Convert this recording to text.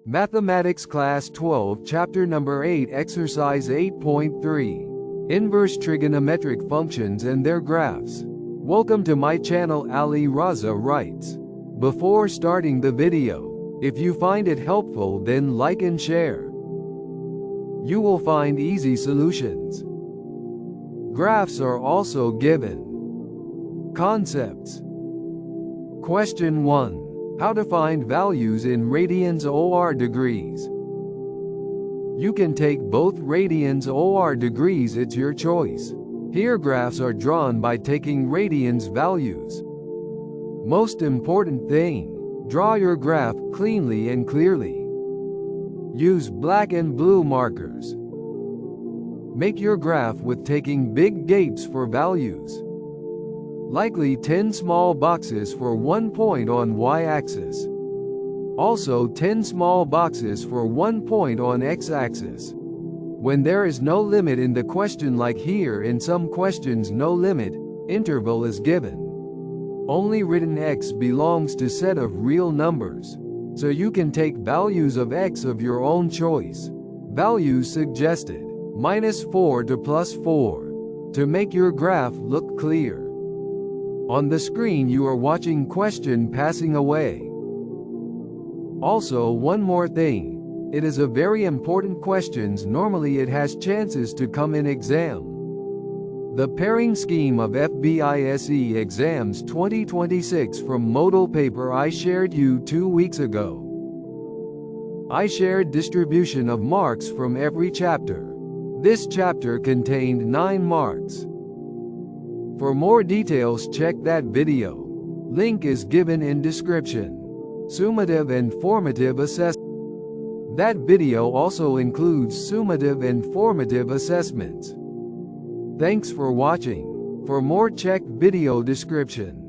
Mathematics Class 12 Chapter Number 8 Exercise 8.3 Inverse Trigonometric Functions and Their Graphs. Welcome to my channel. Ali Raza writes. Before starting the video, if you find it helpful, then like and share. You will find easy solutions. Graphs are also given. Concepts. Question 1. How to find values in radians or degrees. You can take both radians or degrees, it's your choice. Here graphs are drawn by taking radians values. Most important thing, draw your graph cleanly and clearly. Use black and blue markers. Make your graph with taking big gapes for values. Likely 10 small boxes for 1 point on y-axis. Also 10 small boxes for 1 point on x-axis. When there is no limit in the question, like here in some questions no limit, interval is given. Only written x belongs to set of real numbers. So you can take values of x of your own choice. Values suggested, -4 to +4. To make your graph look clear. On the screen you are watching question passing away. Also one more thing, it is a very important questions. Normally it has chances to come in exam. The pairing scheme of FBISE exams 2026 from modal paper I shared you 2 weeks ago. I shared distribution of marks from every chapter. This chapter contained 9 marks. For more details check that video. Link is given in description. Summative and formative assessment. That video also includes summative and formative assessments. Thanks for watching. For more check video description.